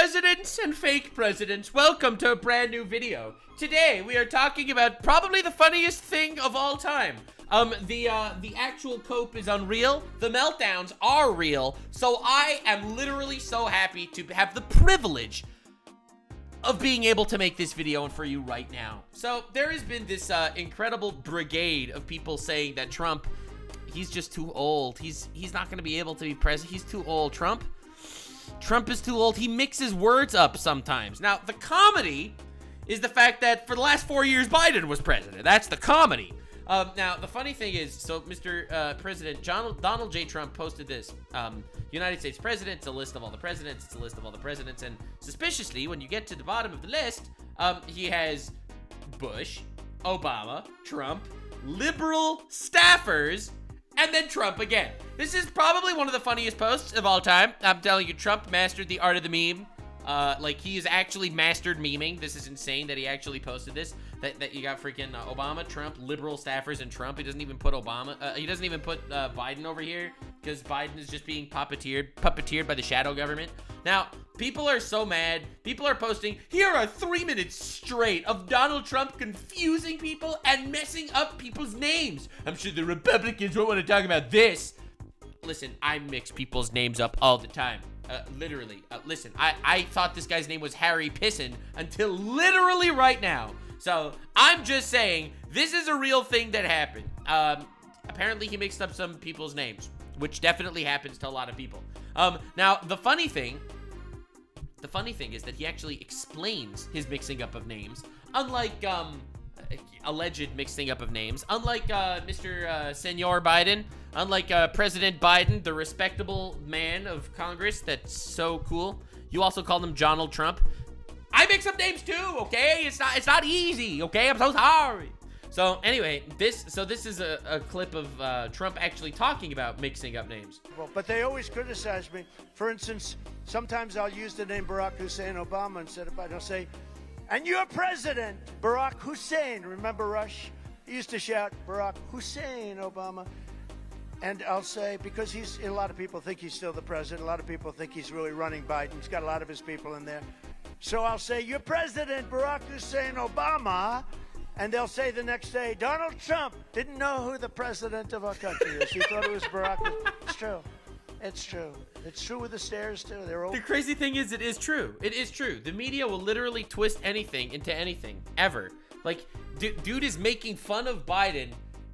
presidents and fake presidents, welcome to a brand new video. Today we are talking about probably the funniest thing of all time. The actual cope is unreal. The meltdowns are real. So I am literally so happy to have the privilege of being able to make this video and for you right now. So there has been this incredible brigade of people saying that Trump, he's just too old. He's not going to be able to be president. He's too old. Trump is too old. He mixes words up sometimes. Now, the comedy is the fact that for the last 4 years, Biden was president. That's the comedy. Now, the funny thing is, so Mr. President Donald J. Trump posted this. United States President, it's a list of all the presidents. It's a list of all the presidents. And suspiciously, when you get to the bottom of the list, he has Bush, Obama, Trump, liberal staffers, and then Trump again. This is probably one of the funniest posts of all time. I'm telling you, Trump mastered the art of the meme. He has actually mastered memeing. This is insane that he actually posted this. That you got freaking Obama, Trump, liberal staffers, and Trump. He doesn't even put Obama. He doesn't even put Biden over here because Biden is just being puppeteered by the shadow government. Now, people are so mad. People are posting, here are 3 minutes straight of Donald Trump confusing people and messing up people's names. I'm sure the Republicans won't want to talk about this. Listen, I mix people's names up all the time. Literally. Listen, I thought this guy's name was Harry Pissin until literally right now. So, I'm just saying, this is a real thing that happened. Apparently he mixed up some people's names, which definitely happens to a lot of people. Now, the funny thing is that he actually explains his mixing up of names, unlike, alleged mixing up of names, unlike, Mr. Senor Biden, unlike, President Biden, the respectable man of Congress that's so cool. You also called him Donald Trump. I mix up names too, okay? It's not easy, okay? I'm so sorry. So anyway, this is a clip of Trump actually talking about mixing up names. Well, but they always criticize me. For instance, sometimes I'll use the name Barack Hussein Obama instead of Biden. I'll say, and your president, Barack Hussein. Remember Rush? He used to shout, Barack Hussein Obama. And I'll say, because a lot of people think he's still the president. A lot of people think he's really running Biden. He's got a lot of his people in there. So I'll say, your president, Barack Hussein Obama. And they'll say the next day, Donald Trump didn't know who the president of our country is. He thought it was Barack. It's true. It's true. It's true with the stairs, too. They're all. The crazy thing is, it is true. It is true. The media will literally twist anything into anything, ever. Like, dude is making fun of Biden,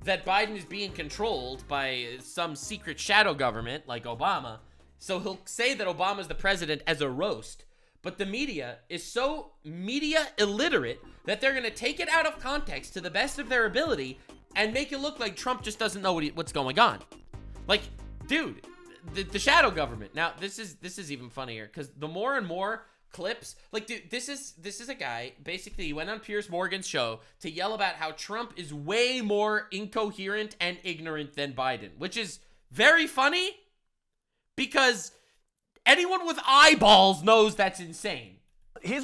that Biden is being controlled by some secret shadow government, like Obama. So he'll say that Obama's the president as a roast. But the media is so media illiterate that they're going to take it out of context to the best of their ability and make it look like Trump just doesn't know what's going on. Like, dude, the shadow government. Now, this is even funnier because the more and more clips, like, dude, this is a guy, basically, he went on Piers Morgan's show to yell about how Trump is way more incoherent and ignorant than Biden, which is very funny because anyone with eyeballs knows that's insane. You're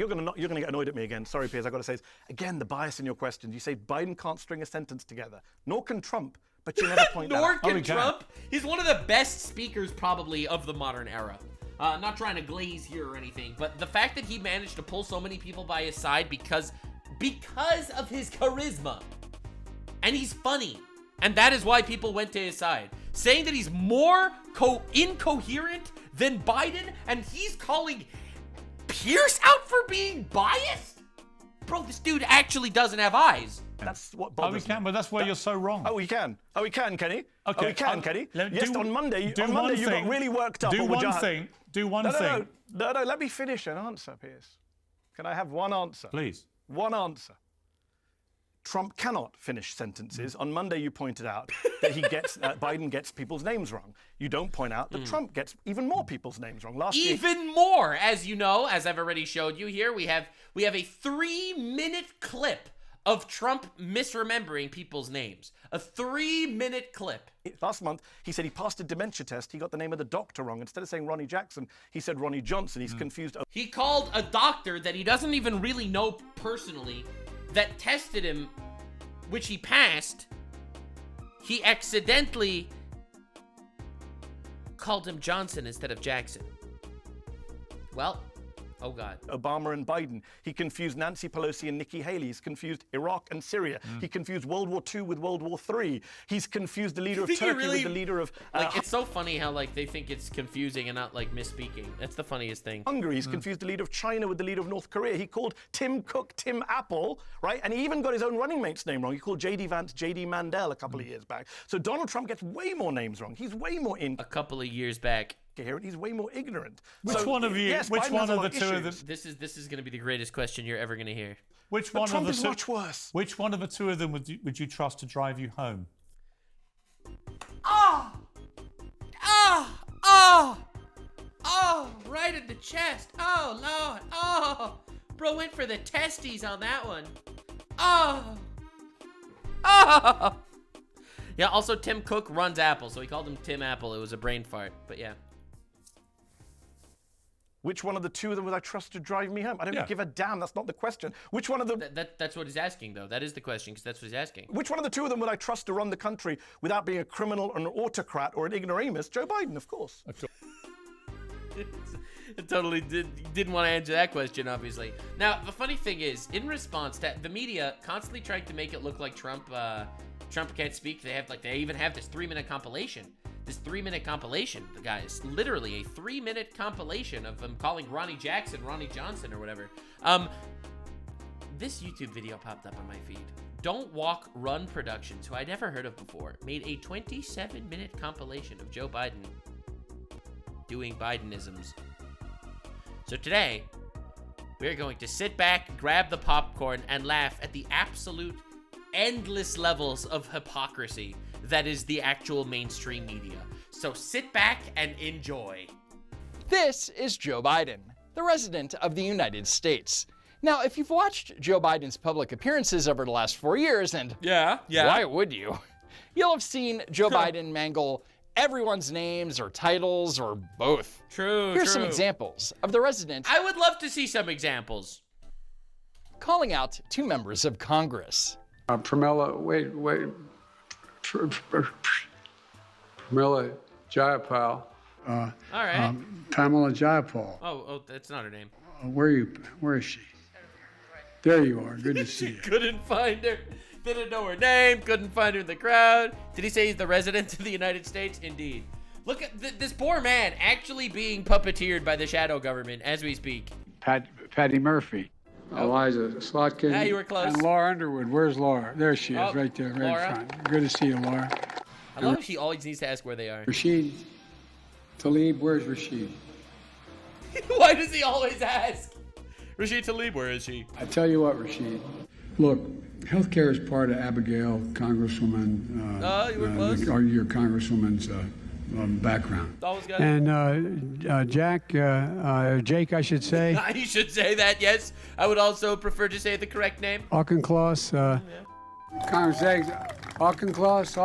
gonna get annoyed at me again. Sorry, Piers, I gotta say this. Again, the bias in your question. You say Biden can't string a sentence together. Nor can Trump, but you never point that out. Nor can Trump. He's one of the best speakers probably of the modern era. Not trying to glaze here or anything, but the fact that he managed to pull so many people by his side because of his charisma. And he's funny. And that is why people went to his side. Saying that he's more incoherent than Biden, and he's calling Pierce out for being biased? Bro, this dude actually doesn't have eyes. That's what bothers me. Oh, we can, but that's where you're so wrong. Oh, we can, Kenny. Okay. Oh, we can, Kenny. Yes, on Monday you got really worked up. Do one thing. No, let me finish an answer, Piers. Can I have one answer? Please. One answer. Trump cannot finish sentences. On Monday, you pointed out that Biden gets people's names wrong. You don't point out that Trump gets even more people's names wrong. Even more, as you know, as I've already showed you here, we have a 3-minute clip of Trump misremembering people's names. A 3-minute clip. Last month, he said he passed a dementia test. He got the name of the doctor wrong. Instead of saying Ronnie Jackson, he said Ronnie Johnson. He's confused. He called a doctor that he doesn't even really know personally that tested him, which he passed. He accidentally called him Johnson instead of Jackson. Well, Oh, God. Obama and Biden. He confused Nancy Pelosi and Nikki Haley. He's confused Iraq and Syria. He confused World War II with World War III. He's confused the leader of Turkey with the leader of... Like, it's so funny how, like, they think it's confusing and not, like, misspeaking. That's the funniest thing. Hungary. He's confused the leader of China with the leader of North Korea. He called Tim Cook Tim Apple, right? And he even got his own running mate's name wrong. He called J.D. Vance J.D. Mandel a couple of years back. So Donald Trump gets way more names wrong. He's way more A couple of years back. incoherent. He's way more ignorant. Which one of you? Yes, which Biden one has a of the lot two of of them? issues. This is going to be the greatest question you're ever going to hear. Which But one Trump of the is two? much worse. Which one of the two of them would you trust to drive you home? Oh, right in the chest. Oh, Lord. Oh, bro went for the testes on that one. Oh. Yeah, also Tim Cook runs Apple, so he called him Tim Apple. It was a brain fart, but yeah. Which one of the two of them would I trust to drive me home? I don't give a damn. That's not the question. Which one of them? That's what he's asking, though. That is the question, because that's what he's asking. Which one of the two of them would I trust to run the country without being a criminal, an autocrat, or an ignoramus? Joe Biden, of course. It totally didn't want to answer that question, obviously. Now, the funny thing is, in response to the media constantly trying to make it look like Trump can't speak. They even have this 3-minute compilation. This 3-minute compilation, the guys, literally a 3-minute compilation of them calling Ronnie Jackson Ronnie Johnson or whatever. This YouTube video popped up on my feed. Don't Walk Run Productions, who I'd never heard of before, made a 27-minute compilation of Joe Biden doing bidenisms. So today, we're going to sit back, grab the popcorn, and laugh at the absolute endless levels of hypocrisy that is the actual mainstream media. So sit back and enjoy. This is Joe Biden, the President of the United States. Now, if you've watched Joe Biden's public appearances over the last 4 years, and why would you? You'll have seen Joe Biden mangle everyone's names or titles or both. Here's some examples of the resident. I would love to see some examples. Calling out two members of Congress. Pramila, Pramila Jayapal. All right. Pamela Jayapal. Oh, that's not her name. Where is she? There you are. Good to see you. Couldn't find her. Didn't know her name. Couldn't find her in the crowd. Did he say he's the resident of the United States? Indeed. Look at this poor man actually being puppeteered by the shadow government as we speak. Patty Murphy. Eliza Slotkin. Yeah, you were close. And Laura Underwood. Where's Laura? There she is, right there, right Laura. in front. Good to see you, Laura. I love how she always needs to ask where they are. Rashid Tlaib, where's Rashid? Why does he always ask? Rashid Tlaib, where is she? I tell you what, Rashid. Look, healthcare is part of Abigail, Congresswoman. You were close. Your Congresswoman's background. Always got And Jake, I should say. You should say that, yes. I would also prefer to say the correct name. Auchincloss. Congress Auchincloss,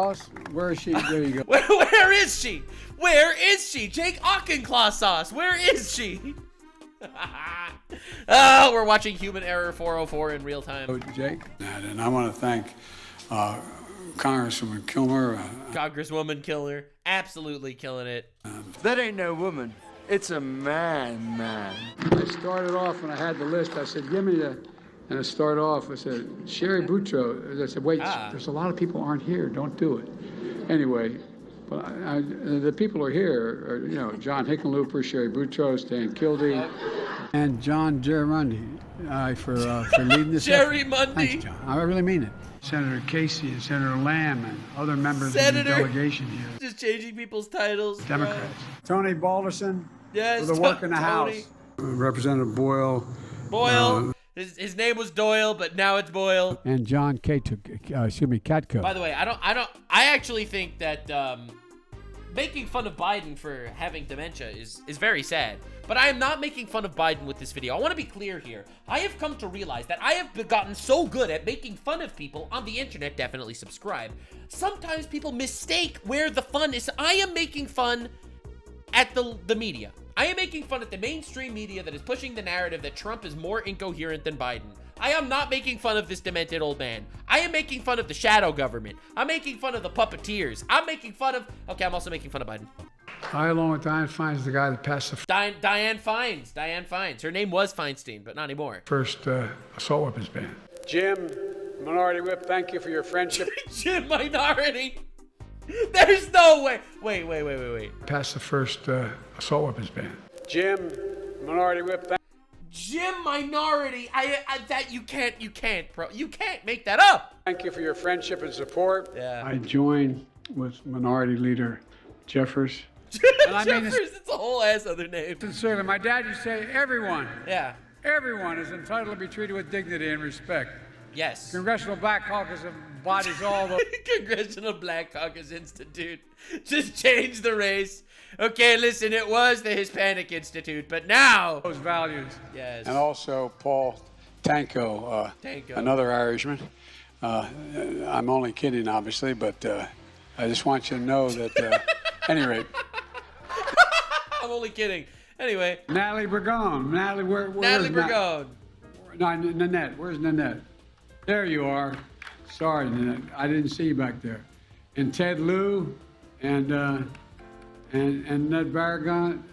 where is she? There you go. Where is she? Where is she? Jake Auchincloss sauce. Where is she? Oh, we're watching Human Error 404 in real time. Jake. And I want to thank Congresswoman Kilmer. Congresswoman Killer. Absolutely killing it. That ain't no woman. It's a man. I started off when I had the list. I said, give me the... And I started off, I said, Sherry Boutros. I said, wait, there's a lot of people aren't here. Don't do it. Anyway, but the people are here are, John Hickenlooper, Sherry Boutros, Dan Kildee, and John Germundy for leading this Jerry effort. Mundy. Thanks, John. I really mean it. Senator Casey and Senator Lamb and other members of the delegation here. Just changing people's titles. Democrats. Tony Balderson. Yes, for the work in the Tony. House. Representative Boyle. His name was Doyle, but now it's Boyle. And John Katko. By the way, I actually think that making fun of Biden for having dementia is very sad. But I am not making fun of Biden with this video. I want to be clear here. I have come to realize that I have gotten so good at making fun of people on the internet, definitely subscribe. Sometimes people mistake where the fun is. I am making fun at the media. I am making fun at the mainstream media that is pushing the narrative that Trump is more incoherent than Biden. I am not making fun of this demented old man. I am making fun of the shadow government. I'm making fun of the puppeteers. I'm also making fun of Biden. I, along with Dianne Feinstein, is the guy that passed the Dianne Feinstein. Her name was Feinstein, but not anymore. first assault weapons ban. Jim, Minority Whip, thank you for your friendship. Jim Minority. There's no way. Wait. Passed the first assault weapons ban. Jim, Minority Whip, Jim Minority. That you can't, bro. You can't make that up. thank you for your friendship and support. Yeah. I joined with Minority Leader Jeffers. And I mean, it's a whole ass other name. Sincerely, my dad used to say, everyone is entitled to be treated with dignity and respect. Yes. Congressional Black Caucus embodies all the Congressional Black Caucus Institute. Just change the race. Okay, listen, it was the Hispanic Institute, but now those values. Yes. And also Paul Tanko, another Irishman. I'm only kidding, obviously, but I just want you to know that, at any rate. I'm only kidding. Anyway. Natalie Bergone. Natalie, where's Bergone. No, Nanette. Where's Nanette? There you are. Sorry, Nanette. I didn't see you back there. And Ted Lieu and Ned Barragan.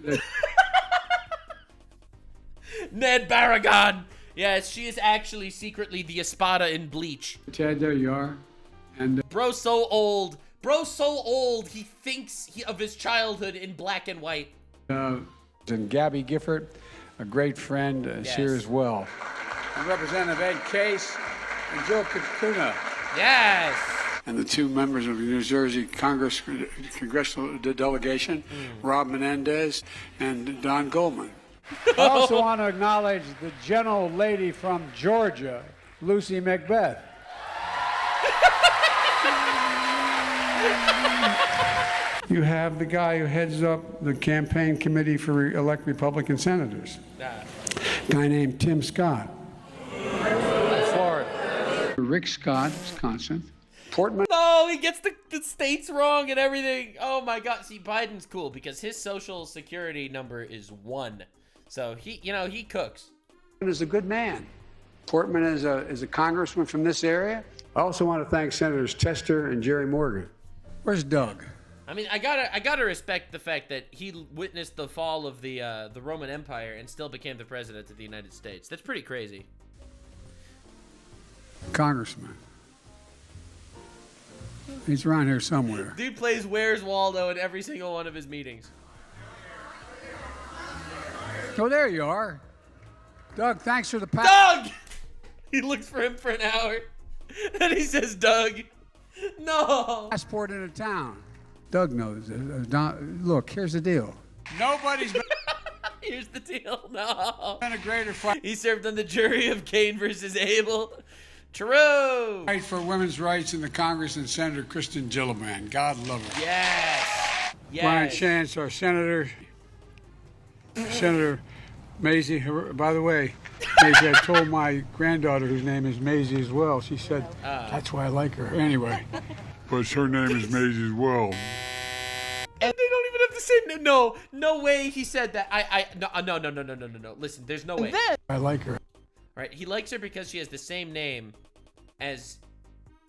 Ned Barragan. Yes, she is actually secretly the Espada in Bleach. Ted, there you are. And Bro's so old. He thinks of his childhood in black and white. and Gabby Gifford, a great friend here as well. And Representative Ed Case and Joe Kukuna. Yes. And the two members of the New Jersey congressional delegation, Rob Menendez and Don Goldman. I also want to acknowledge the gentle lady from Georgia, Lucy Macbeth. You have the guy who heads up the campaign committee for elect Republican senators. A guy named Tim Scott. Florida. Rick Scott, Wisconsin. Portman. No, he gets the states wrong and everything. Oh my God. See, Biden's cool because his social security number is 1. So he cooks. Is a good man. Portman is a congressman from this area. I also want to thank Senators Tester and Jerry Morgan. Where's Doug? I mean, I gotta respect the fact that he witnessed the fall of the Roman Empire and still became the president of the United States. That's pretty crazy. Congressman. He's around here somewhere. Dude plays Where's Waldo in every single one of his meetings. Oh, there you are. Doug, thanks for the Doug! He looks for him for an hour. And he says, Doug. No. Passport into town. Doug knows. Look, here's the deal. Nobody's been Here's the deal. No. a greater fight. He served on the jury of Cain versus Abel. True. Fight for women's rights in the Congress and Senator Kristen Gillibrand. God love her. Yes. Brian Chance, our senator. Senator Maisie, by the way, Maisie, I told my granddaughter, whose name is Maisie as well, she said, that's why I like her. Anyway. But her name is Maisie as well. And they don't even have the same name. No way he said that. No. Listen, there's no way. I like her. Right, he likes her because she has the same name as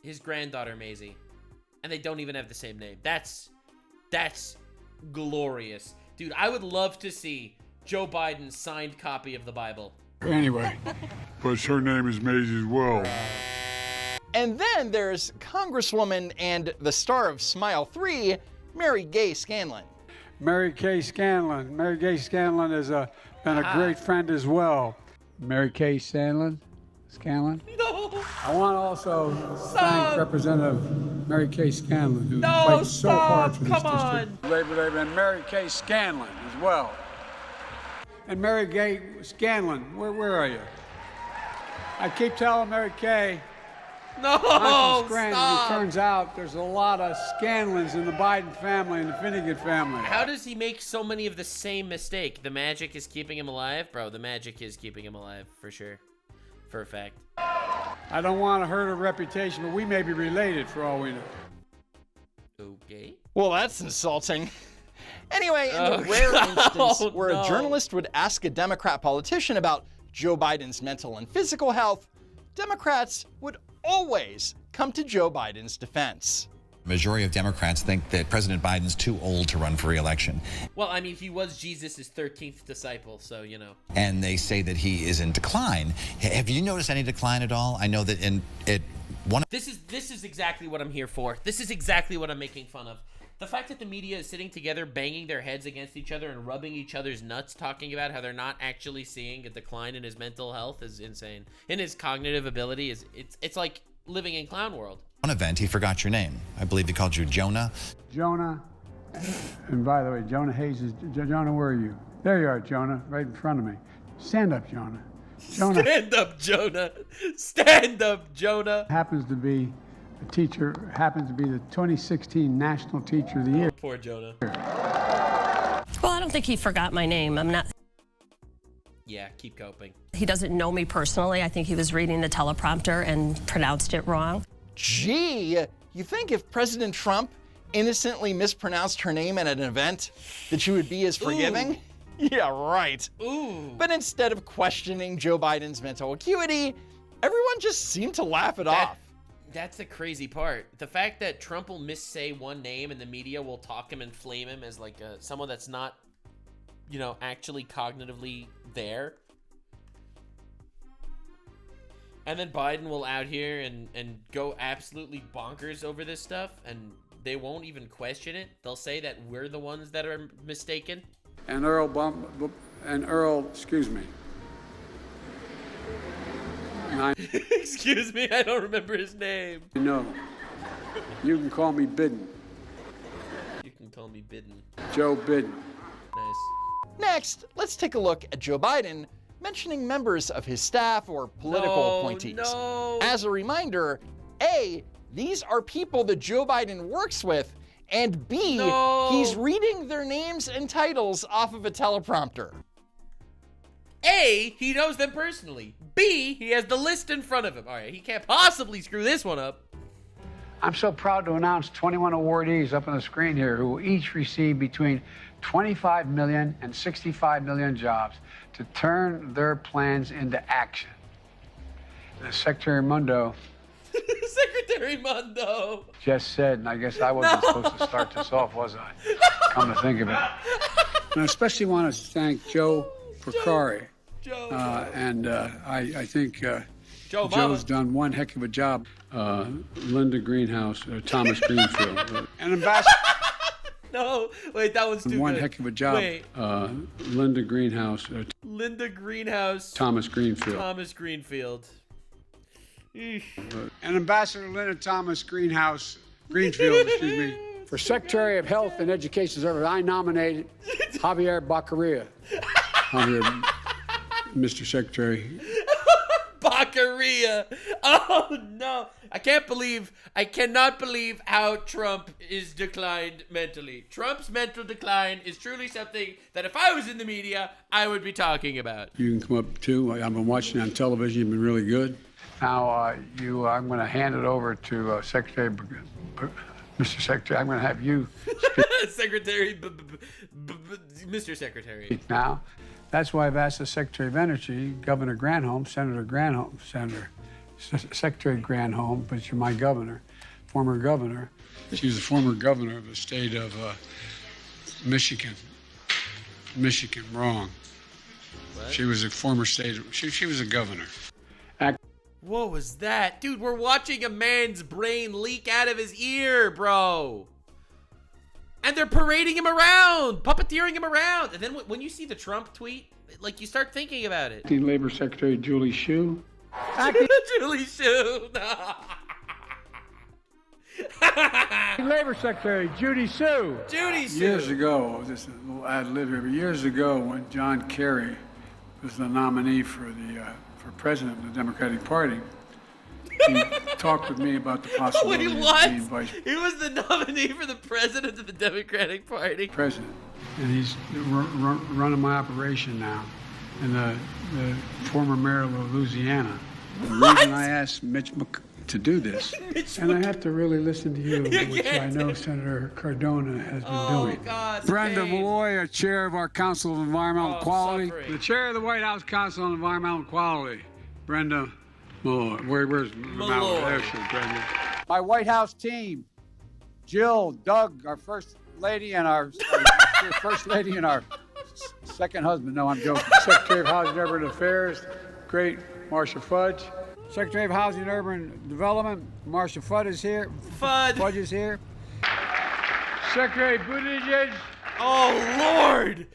his granddaughter, Maisie. And they don't even have the same name. That's glorious. Dude, I would love to see Joe Biden's signed copy of the Bible. Anyway. But her name is Maisie as well. And then there's Congresswoman and the star of Smile 3, Mary Gay Scanlon. Mary Kay Scanlon. Mary Gay Scanlon has been a great friend as well. Mary Kay Scanlon? No. I want to also thank Representative Mary Kay Scanlon, who fights so hard for this district. Labor Day, and Mary Kay Scanlon as well. And Mary Gay Scanlon, where are you? I keep telling Mary Kay, No, I'm from Scranton. stop. It turns out there's a lot of Scanlons in the Biden family and the Finnegan family. How does he make so many of the same mistake? The magic is keeping him alive? Bro, the magic is keeping him alive, for sure. For a fact. I don't want to hurt her reputation, but we may be related for all we know. Okay. Well, that's insulting. Anyway, in the rare instance where a journalist would ask a Democrat politician about Joe Biden's mental and physical health, Democrats would always come to Joe Biden's defense. Majority of Democrats think that President Biden's too old to run for re-election. Well, I mean, he was Jesus' 13th disciple, so, you know. And they say that he is in decline. Have you noticed any decline at all? I know that This is exactly what I'm here for. This is exactly what I'm making fun of. The fact that the media is sitting together, banging their heads against each other and rubbing each other's nuts, talking about how they're not actually seeing a decline in his mental health is insane. In his cognitive ability, it's like living in clown world. One event, he forgot your name. I believe he called you Jonah. Jonah, and by the way, Jonah Hayes is, Jonah, where are you? There you are, Jonah, right in front of me. Stand up, Jonah. Jonah. Stand up, Jonah. Stand up, Jonah. Happens to be a teacher, happens to be the 2016 National Teacher of the Year. Oh, poor Jonah. Well, I don't think he forgot my name. I'm not. Yeah, keep coping. He doesn't know me personally. I think he was reading the teleprompter and pronounced it wrong. Gee, you think if President Trump innocently mispronounced her name at an event that you would be as forgiving? Ooh. Yeah, right. Ooh. But instead of questioning Joe Biden's mental acuity, everyone just seemed to laugh it off. That's the crazy part. The fact that Trump will missay one name and the media will talk him and flame him as like someone that's not, you know, actually cognitively there. And then Biden will out here and go absolutely bonkers over this stuff, and they won't even question it. They'll say that we're the ones that are mistaken. And excuse me. Excuse me, I don't remember his name. No, you can call me Biden. You can call me Biden. Joe Biden. Nice. Next, let's take a look at Joe Biden mentioning members of his staff or political appointees. No. As a reminder, A, these are people that Joe Biden works with, and B, he's reading their names and titles off of a teleprompter. A, he knows them personally. B, he has the list in front of him. All right, he can't possibly screw this one up. I'm so proud to announce 21 awardees up on the screen here who will each receive between 25 million and 65 million jobs to turn their plans into action. And Secretary Mundo Secretary Mundo just said, and I guess I wasn't supposed to start this off, was I? Come to think of it. And I especially want to thank Joe Porcari. I think Joe's done one heck of a job. Linda Greenhouse, Thomas Greenfield, and Ambassador. No, wait, that one's too one good. heck of a job. Wait. Linda Greenhouse. Linda Greenhouse. Thomas Greenfield. Thomas Greenfield. And Ambassador Linda Thomas Greenfield, excuse me. For Secretary of Health and Education Service, I nominated Javier Baccaria. Javier, Mr. Secretary. Baccaria. Oh no. I cannot believe how Trump is declined mentally. Trump's mental decline is truly something that if I was in the media, I would be talking about. You can come up too. I've been watching on television. You've been really good. Now, I'm going to hand it over to Secretary, Mr. Secretary. I'm going to have you speak. Secretary, Mr. Secretary. Now, that's why I've asked the Secretary of Energy, Governor Granholm, Secretary Granholm, but you're my governor, former governor. She was the former governor of the state of Michigan. Michigan, wrong. What? She was a former state, she was a governor. What was that? Dude, we're watching a man's brain leak out of his ear, bro. And they're parading him around, puppeteering him around. And then when you see the Trump tweet, like, you start thinking about it. Acting Labor Secretary Julie Hsu. Julie Hsu. Labor Secretary Judy Hsu. Judy Hsu. Years ago, just a little ad lib here, but years ago when John Kerry was the nominee for president of the Democratic Party, he talked with me about the possibility of being vice president. He was the nominee for the president of the Democratic Party. President. And he's running my operation now. And the former mayor of Louisiana. The reason I asked Mitch to do this, and I have to really listen to you, which I know Senator Cardona has been doing. God, Brenda Malloy, chair of our Council of Environmental Quality. Suffering. The chair of the White House Council on Environmental Quality, Brenda Malloy. Where's Malloy? There she is, Brenda. My White House team Jill, Doug, our first lady and our second husband. No, I'm joking. Secretary of Housing and Urban Affairs, great Marcia Fudge. Secretary of Housing and Urban Development, Marcia Fudge is here. Fudge is here. Secretary Buttigieg. Oh, Lord.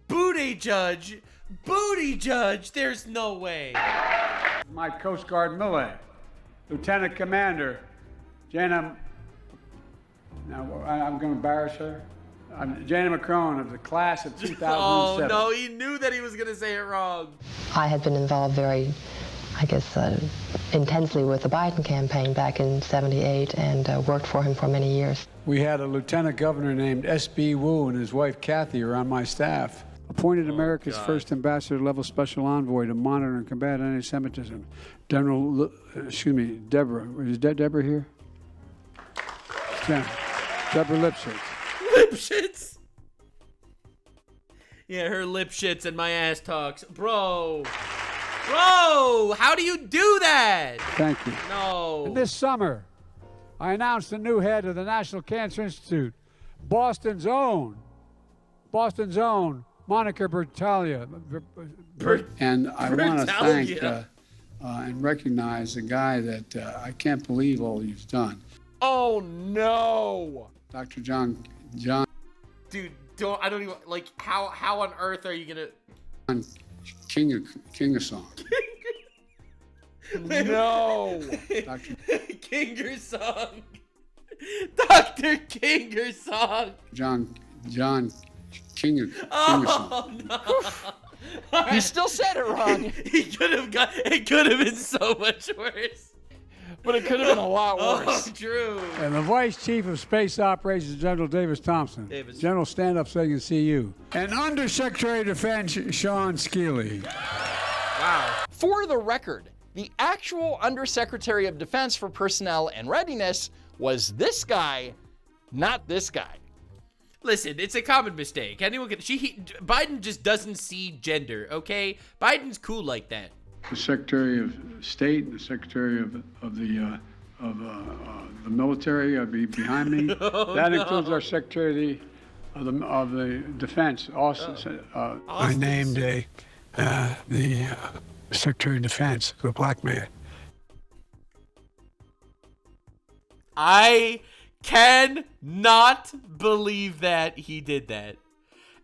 Buttigieg. Buttigieg. There's no way. My Coast Guard Millet. Lieutenant Commander Jana. Now, I'm going to embarrass her. Jana McCrone of the class of 2007. Oh, no, he knew that he was going to say it wrong. I had been involved very, intensely with the Biden campaign back in '78 and worked for him for many years. We had a lieutenant governor named S.B. Wu and his wife Kathy are on my staff. Appointed America's first ambassador-level special envoy to monitor and combat anti-Semitism. Deborah. Is Deborah here? Yeah. Deborah Lipschitz. Lipschitz? Yeah, her lip shits and my ass talks. Bro, how do you do that? Thank you. No. And this summer, I announced the new head of the National Cancer Institute, Boston's own, Monica Bertalia. And I want to thank and recognize the guy that I can't believe all you've done. Oh, no. Dr. John. Dude, I don't even, how on earth are you gonna... King of Song. No. Kinger Song. Dr. Kinger Song. John King of Song. No. He still said it wrong. It could have been so much worse. But it could have been a lot worse. Oh, true. And the Vice Chief of Space Operations, General Davis Thompson. General, stand up so they can see you. And Undersecretary of Defense, Sean Skeely. Wow. For the record, the actual Undersecretary of Defense for Personnel and Readiness was this guy, not this guy. Listen, it's a common mistake. Biden just doesn't see gender, okay? Biden's cool like that. The Secretary of State and the Secretary of the military behind me. That includes our Secretary of the Defense. I named the Secretary of Defense a black man. I cannot believe that he did that,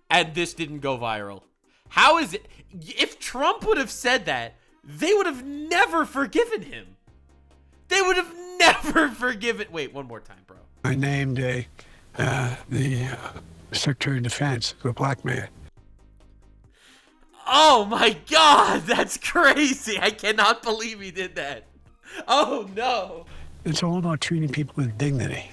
and this didn't go viral. How is it? If Trump would have said that, they would have never forgiven him. They would have never forgiven. Wait, one more time, bro. I named the Secretary of Defense a black man. Oh my God, that's crazy. I cannot believe he did that. Oh no. It's all about treating people with dignity.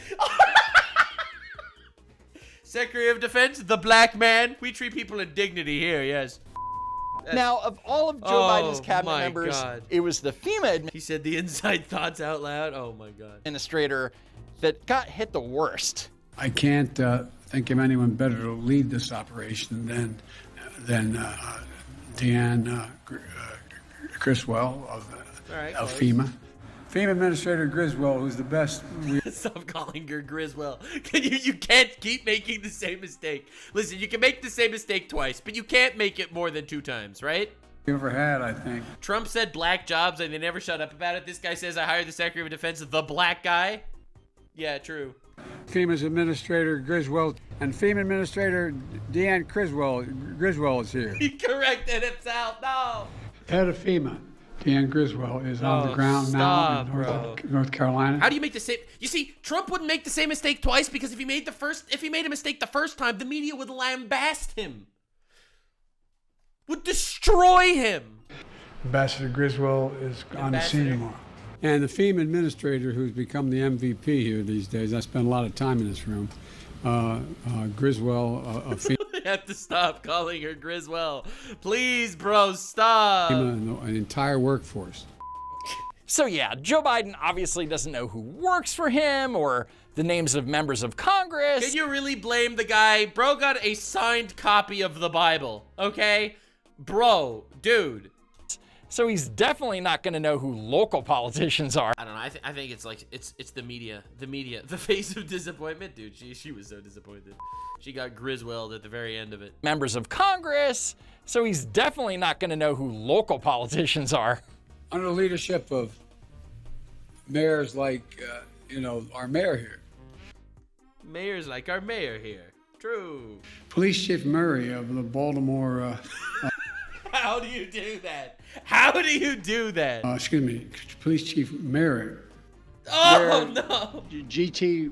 Secretary of Defense, the black man. We treat people in dignity here, yes. Now, of all of Joe Biden's cabinet members, it was the FEMA He said the inside thoughts out loud. Oh my God. administrator that got hit the worst. I can't think of anyone better to lead this operation than Deanne Criswell of FEMA. FEMA Administrator Griswold, who's the best. Stop calling her Griswold. You can't keep making the same mistake. Listen, you can make the same mistake twice, but you can't make it more than 2 times, right? You ever had, I think. Trump said black jobs and they never shut up about it. This guy says I hired the Secretary of Defense, the black guy. Yeah, true. FEMA's Administrator Griswold and FEMA Administrator Deanne Griswold is here. He corrected himself. No. Head of FEMA. Deanne Griswold is on the ground now in North Carolina. How do you make the same? You see, Trump wouldn't make the same mistake twice because if he made a mistake the first time, the media would lambast him, would destroy him. Ambassador Griswold is on the scene tomorrow. And the FEMA administrator, who's become the MVP here these days, I spend a lot of time in this room. Griswold of FEMA. You have to stop calling her Griswold. Please, bro, stop. An entire workforce. So yeah, Joe Biden obviously doesn't know who works for him or the names of members of Congress. Can you really blame the guy? Bro got a signed copy of the Bible, okay? Bro, dude. so he's definitely not going to know who local politicians are. I don't know. I think it's like it's the media, the face of disappointment, dude. She was so disappointed. She got Griswold at the very end of it. Members of Congress, so he's definitely not going to know who local politicians are. Under the leadership of mayors like, our mayor here. Mayors like our mayor here. True. Police Chief Murray of the Baltimore. How do you do that? How do you do that? Police Chief Murray. Oh, no. GT,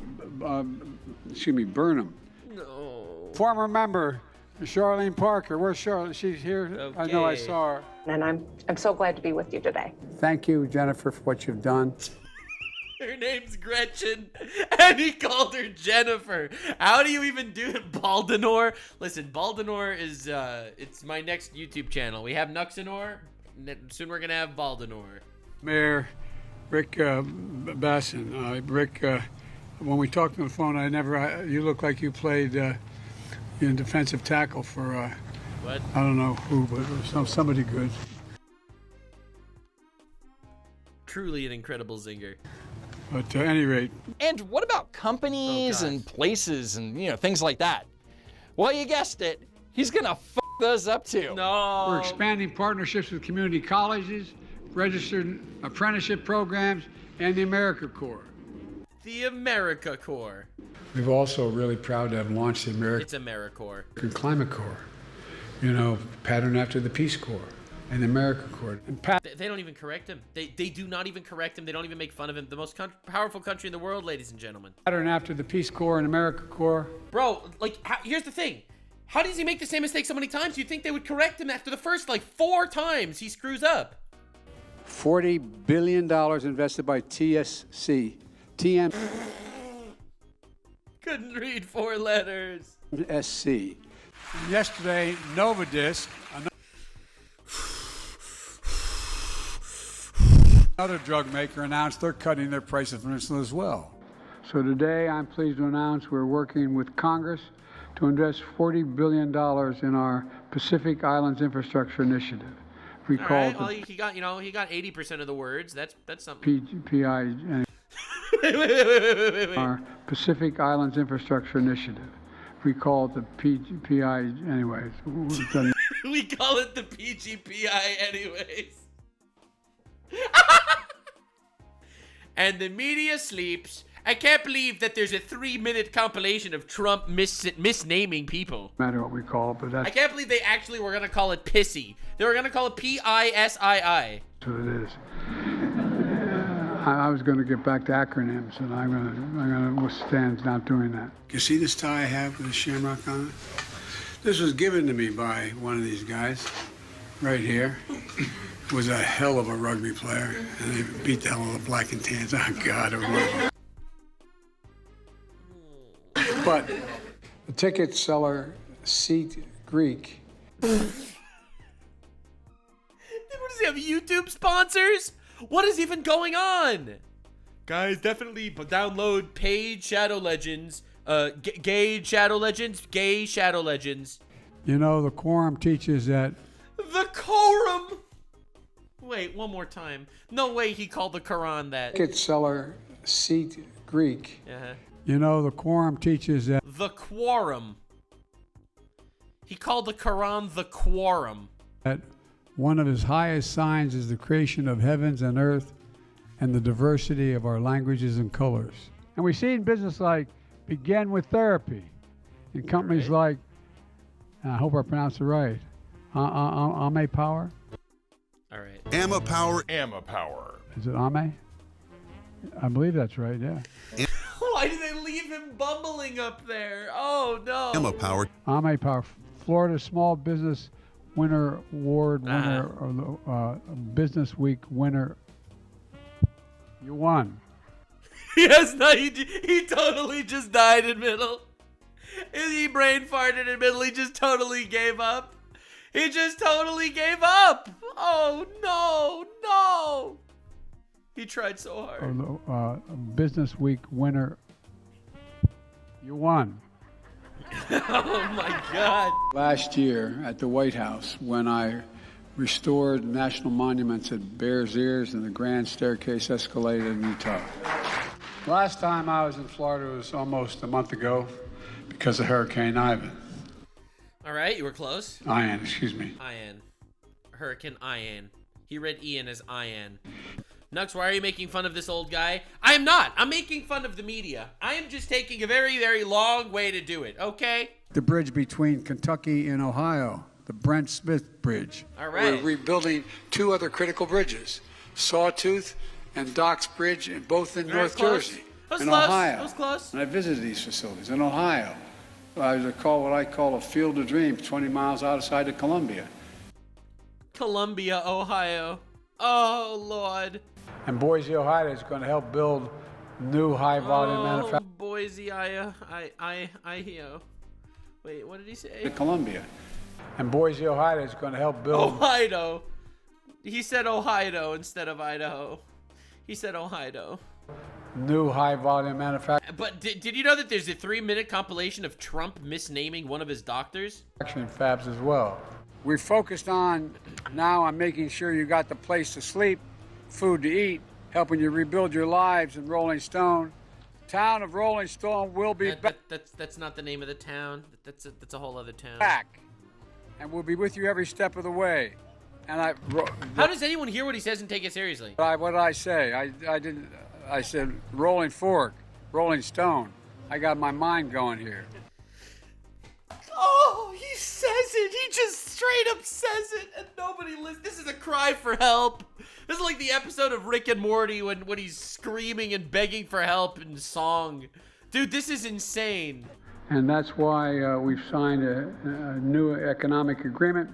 Burnham. No. Former member, Charlene Parker. Where's Charlene? She's here. Okay. I know I saw her. And I'm so glad to be with you today. Thank you, Jennifer, for what you've done. Her name's Gretchen, and he called her Jennifer. How do you even do it? Baldenor? Listen, Baldenor is, it's my next YouTube channel. We have Nuxanor, soon we're gonna have Baldenor. Mayor Rick Basson. Rick, when we talked on the phone, you look like you played in defensive tackle for, what? I don't know who, but somebody good. Truly an incredible zinger. But at any rate. And what about companies and places and, things like that? Well, you guessed it. He's going to f those up too. No. We're expanding partnerships with community colleges, registered apprenticeship programs, and the AmeriCorps. The AmeriCorps. We're also really proud to have launched the It's AmeriCorps. Climate Corps, patterned after the Peace Corps. And the AmeriCorps. They don't even correct him. They do not even correct him. They don't even make fun of him. The most powerful country in the world, ladies and gentlemen. Pattern after the Peace Corps and AmeriCorps. Bro, here's the thing. How does he make the same mistake so many times? You'd think they would correct him after the first, 4 times he screws up. $40 billion invested by TSC. Couldn't read 4 letters. SC. Yesterday, Novadisk, another drug maker, announced they're cutting their price of insulin as well. So today, I'm pleased to announce we're working with Congress to invest $40 billion in our Pacific Islands Infrastructure Initiative. We All call right, it well, he got 80% of the words. That's something. PI. Wait. Our Pacific Islands Infrastructure Initiative. We call it the PI anyways. We call it the PGPI anyways. And the media sleeps. I can't believe that there's a 3-minute compilation of Trump misnaming people. No matter what we call it, but that's I can't believe they actually were gonna call it pissy. They were gonna call it PISII. what it is. I was going to get back to acronyms, and I'm gonna withstand not doing that. You see this tie I have with the shamrock on it? This was given to me by one of these guys, right here. Was a hell of a rugby player, and they beat the hell out of the black and tans. Oh God, it was. But the ticket seller, Seat Greek. What does he have? YouTube sponsors? What is even going on? Guys, definitely download paid Shadow Legends, gay Shadow Legends, gay Shadow Legends. The quorum teaches that. The quorum. Wait, one more time. No way he called the Quran that. Ticket seller, Seat Greek. Uh-huh. The quorum teaches that. The quorum. He called the Quran the quorum. That one of his highest signs is the creation of heavens and earth and the diversity of our languages and colors. And we see in business like Begin with Therapy, in companies like, I hope I pronounced it right, Ame Power? All right. Enma Power. Is it Ame? I believe that's right, yeah. Why did they leave him bumbling up there? Oh, no. Enma Power. Ame Power, Florida Small Business Winner Award winner, or the Business Week winner. You won. Yes, no, he totally just died in middle. He brain farted in middle. He just totally gave up. He just totally gave up. Oh, no. He tried so hard. Or the Business Week winner. You won. Oh, my God. Last year at the White House, when I restored national monuments at Bears Ears and the Grand Staircase Escalator in Utah. Last time I was in Florida was almost a month ago because of Hurricane Ivan. All right, you were close. Ian, excuse me. Ian. Hurricane Ian. He read Ian as Ian. Nux, why are you making fun of this old guy? I am not. I'm making fun of the media. I am just taking a very, very long way to do it, okay? The bridge between Kentucky and Ohio, the Brent Smith Bridge. All right. We're rebuilding two other critical bridges, Sawtooth and Docks Bridge, both in North Jersey. That was in close. Ohio. That was close. And I visited these facilities in Ohio. I call what I call a field of dreams, 20 miles outside of Columbia. Columbia, Ohio. Oh, Lord. And Boise, Ohio is going to help build new high-volume manufacturing. Boise, Ohio. Wait, what did he say? Columbia. And Boise, Ohio is going to help build... Ohio. He said Ohio instead of Idaho. He said Ohio. New high-volume manufacturing. But did you know that there's a 3-minute compilation of Trump misnaming one of his doctors? Fabs as well. We're focused on making sure you got the place to sleep, food to eat, helping you rebuild your lives in Rolling Stone. Town of Rolling Stone will be back. That's not the name of the town. That's a whole other town. Back, and we'll be with you every step of the way. And how does anyone hear what he says and take it seriously? What did I say? I said Rolling Fork, Rolling Stone. I got my mind going here. Oh, he says it. He just straight up says it, and nobody listens. This is a cry for help. This is like the episode of Rick and Morty when he's screaming and begging for help in song. Dude, this is insane. And that's why we've signed a new economic agreement,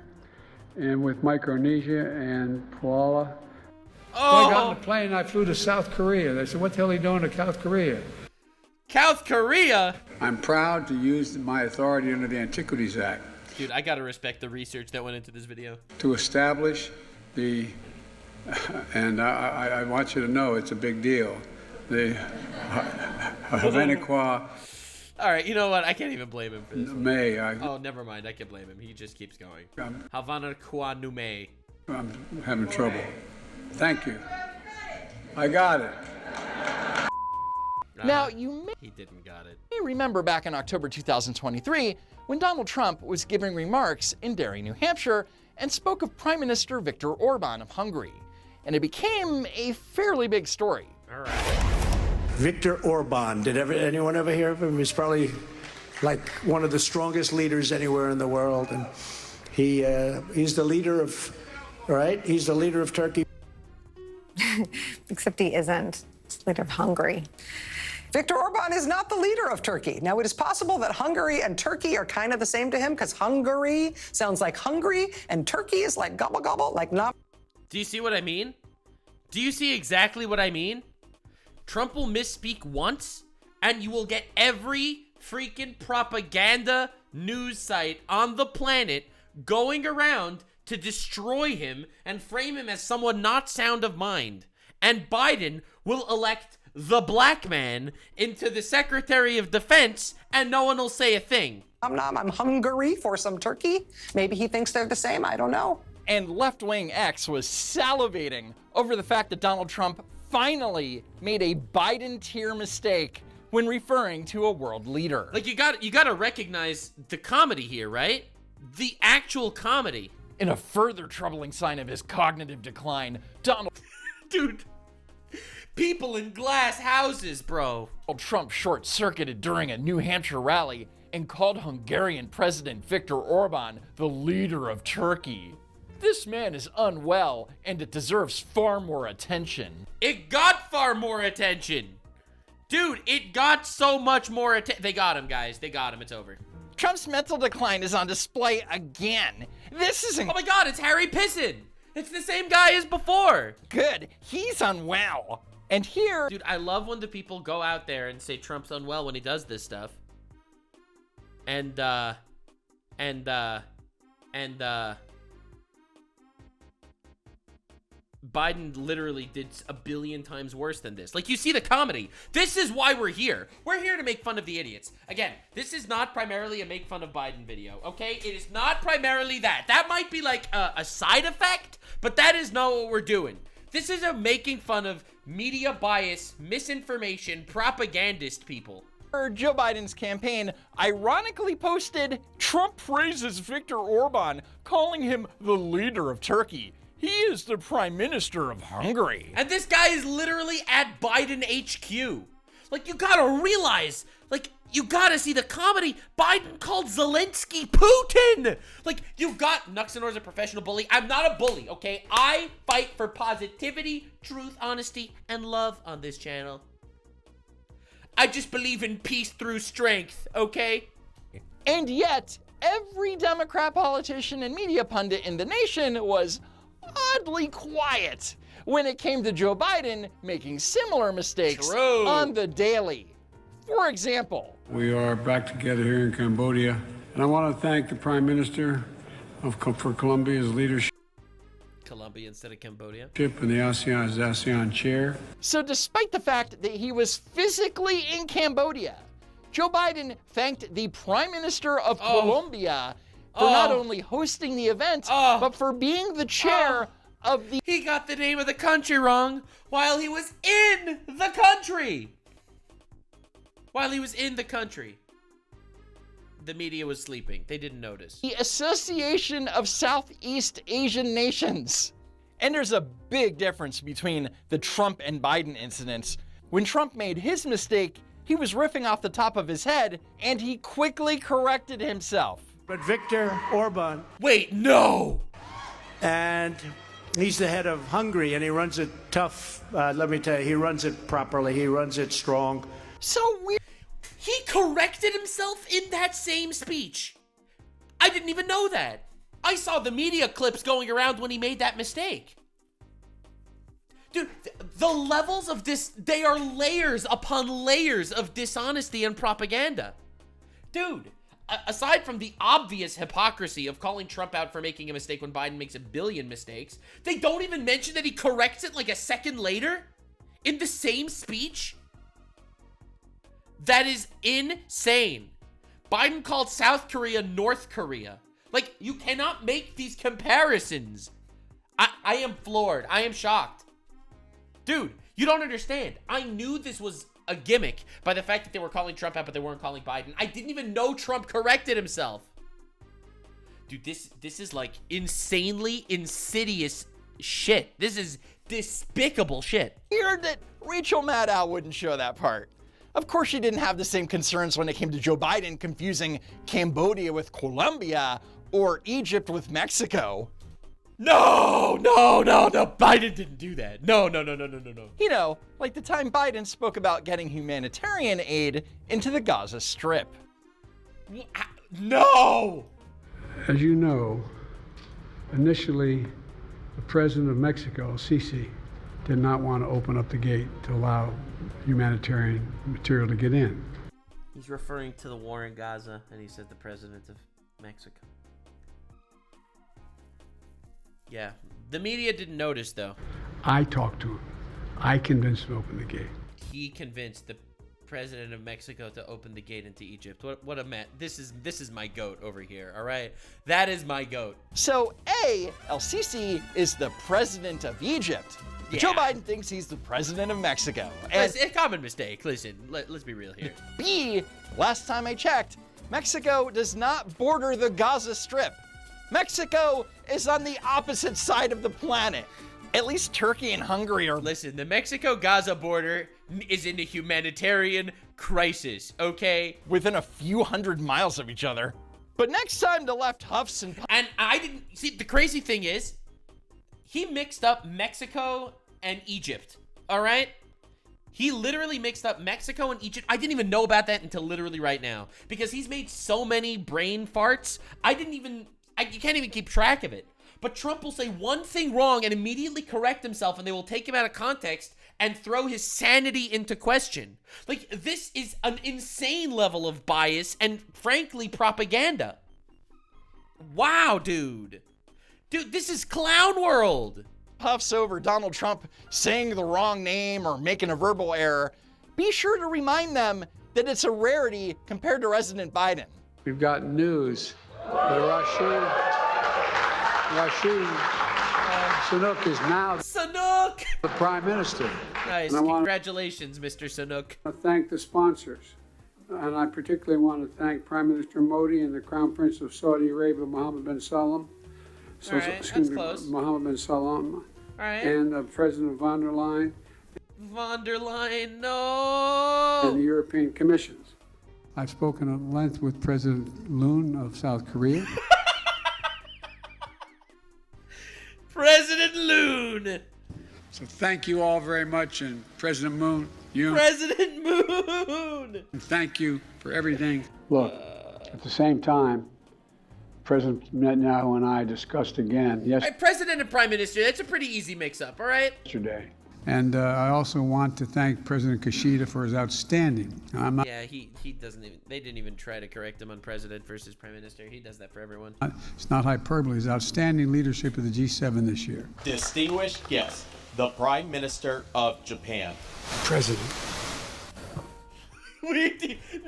and with Micronesia and Palau. Oh. I got on the plane and I flew to South Korea. They said, what the hell are you doing to South Korea? South Korea? I'm proud to use my authority under the Antiquities Act. Dude, I gotta respect the research that went into this video. To establish the, and I want you to know it's a big deal, the Havana. All right, you know what? I can't even blame him for this. Oh, never mind. I can blame him. He just keeps going. Havana Kwa Nume. I'm having trouble. Thank you. I got it. Now, you He didn't got it. may remember back in October 2023 when Donald Trump was giving remarks in Derry, New Hampshire, and spoke of Prime Minister Viktor Orban of Hungary. And it became a fairly big story. All right. Viktor Orban. Did anyone ever hear of him? He's probably like one of the strongest leaders anywhere in the world, and he's the leader of, right? He's the leader of Turkey. Except he isn't. He's the leader of Hungary. Viktor Orban is not the leader of Turkey. Now, it is possible that Hungary and Turkey are kind of the same to him because Hungary sounds like hungry and Turkey is like gobble gobble, like not. Do you see what I mean? Do you see exactly what I mean? Trump will misspeak once, and you will get every freaking propaganda news site on the planet going around to destroy him and frame him as someone not sound of mind. And Biden will elect the black man into the Secretary of Defense, and no one will say a thing. I'm hungry for some turkey. Maybe he thinks they're the same. I don't know. And left-wing X was salivating over the fact that Donald Trump finally made a Biden-tier mistake when referring to a world leader. Like, you gotta recognize the comedy here, right? The actual comedy. In a further troubling sign of his cognitive decline, Donald... Dude, people in glass houses, bro. Trump short-circuited during a New Hampshire rally and called Hungarian President Viktor Orban the leader of Turkey. This man is unwell, and it deserves far more attention. It got far more attention. Dude, it got so much more attention. They got him, guys. They got him. It's over. Trump's mental decline is on display again. This isn't... Oh my God, it's Harry Pissin. It's the same guy as before. Good. He's unwell. And here... Dude, I love when the people go out there and say Trump's unwell when he does this stuff. Biden literally did a billion times worse than this. Like, you see the comedy. This is why we're here. We're here to make fun of the idiots. Again, this is not primarily a make fun of Biden video, okay? It is not primarily that. That might be like a side effect, but that is not what we're doing. This is a making fun of media bias, misinformation, propagandist people. Joe Biden's campaign ironically posted Trump praises Viktor Orban, calling him the leader of Turkey. He is the prime minister of Hungary. And this guy is literally at Biden HQ. Like, you gotta realize, like, you gotta see the comedy. Biden called Zelensky Putin. Like, you got Nuxanor's a professional bully. I'm not a bully, okay? I fight for positivity, truth, honesty, and love on this channel. I just believe in peace through strength, okay? And yet, every Democrat politician and media pundit in the nation was oddly quiet when it came to Joe Biden making similar mistakes on the daily. For example, We are back together here in Cambodia, and I want to thank the Prime Minister for Colombia's leadership. Colombia instead of Cambodia. In the ASEAN as ASEAN chair. So despite the fact that he was physically in Cambodia, Joe Biden thanked the Prime Minister of Colombia for not only hosting the event, but for being the chair of the... He got the name of the country wrong while he was in the country. While he was in the country. The media was sleeping. They didn't notice. The Association of Southeast Asian Nations. And there's a big difference between the Trump and Biden incidents. When Trump made his mistake, he was riffing off the top of his head, and he quickly corrected himself. But Viktor Orban. Wait, no! And he's the head of Hungary, and he runs it tough. Let me tell you, he runs it properly. He runs it strong. So weird. He corrected himself in that same speech. I didn't even know that. I saw the media clips going around when he made that mistake. Dude, the levels of this, they are layers upon layers of dishonesty and propaganda. Dude, aside from the obvious hypocrisy of calling Trump out for making a mistake when Biden makes a billion mistakes, they don't even mention that he corrects it like a second later in the same speech. That is insane. Biden called South Korea North Korea. Like, you cannot make these comparisons. I am floored. I am shocked. Dude, you don't understand. I knew this was a gimmick by the fact that they were calling Trump out, but they weren't calling Biden. I didn't even know Trump corrected himself. Dude, this is like insanely insidious shit. This is despicable shit. Weird that Rachel Maddow wouldn't show that part. Of course, she didn't have the same concerns when it came to Joe Biden confusing Cambodia with Colombia or Egypt with Mexico. No, Biden didn't do that. No. You know, like the time Biden spoke about getting humanitarian aid into the Gaza Strip. No! As you know, initially, the president of Mexico, Sisi, did not want to open up the gate to allow humanitarian material to get in. He's referring to the war in Gaza, and he said the president of Mexico. Yeah, the media didn't notice, though. I talked to him. I convinced him to open the gate. He convinced the president of Mexico to open the gate into Egypt. What a man. This is my goat over here, all right? That is my goat. So, El Sisi is the president of Egypt. Yeah. Joe Biden thinks he's the president of Mexico. And it's a common mistake. Listen, let's be real here. B, last time I checked, Mexico does not border the Gaza Strip. Mexico is on the opposite side of the planet. At least Turkey and Hungary are... Listen, the Mexico-Gaza border is in a humanitarian crisis, okay? Within a few hundred miles of each other. But next time the left huffs and... And I didn't... See, the crazy thing is, he mixed up Mexico and Egypt, all right? He literally mixed up Mexico and Egypt. I didn't even know about that until literally right now. Because he's made so many brain farts, you can't even keep track of it. But Trump will say one thing wrong and immediately correct himself, and they will take him out of context and throw his sanity into question. Like, this is an insane level of bias and, frankly, propaganda. Wow, dude. Dude, this is clown world. puffs over Donald Trump saying the wrong name or making a verbal error, be sure to remind them that it's a rarity compared to President Biden. We've got news that Rashid Sunak is now the Prime Minister. Nice. Congratulations, Mr. Sunak. I want to thank the sponsors, and I particularly want to thank Prime Minister Modi and the Crown Prince of Saudi Arabia, Mohammed bin Salman. All right, that's close. Mohammed bin Salman. All right. And President von der Leyen. Von der Leyen, no! And the European Commissions. I've spoken at length with President Moon of South Korea. President Loon. So thank you all very much, and President Moon, President Moon. And thank you for everything. Look, at the same time, President Netanyahu and I discussed again Right, President and Prime Minister, that's a pretty easy mix-up, all right? yesterday. And I also want to thank President Kishida for his outstanding. Yeah, he doesn't even, they didn't even try to correct him on President versus Prime Minister. He does that for everyone. It's not hyperbole. His outstanding leadership of the G7 this year. Distinguished guest, the Prime Minister of Japan. President.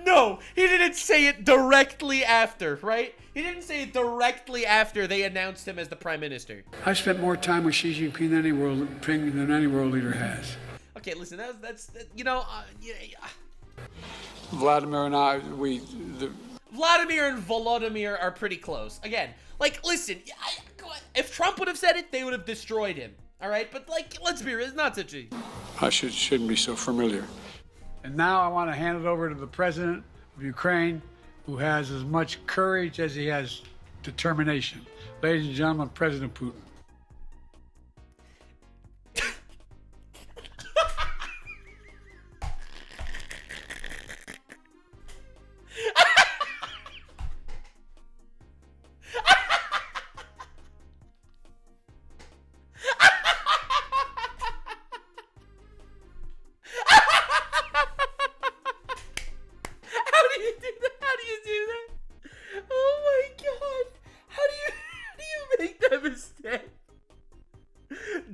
No, he didn't say it directly after, right? He didn't say it directly after they announced him as the Prime Minister. I spent more time with Xi Jinping than any world leader has. Okay, listen, that's you know, Vladimir and I, Vladimir and Volodymyr are pretty close. Again, like, listen, if Trump would have said it, they would have destroyed him. All right, but like, let's be real, it's not such a. I shouldn't be so familiar. And now I want to hand it over to the president of Ukraine, who has as much courage as he has determination. Ladies and gentlemen, President Putin.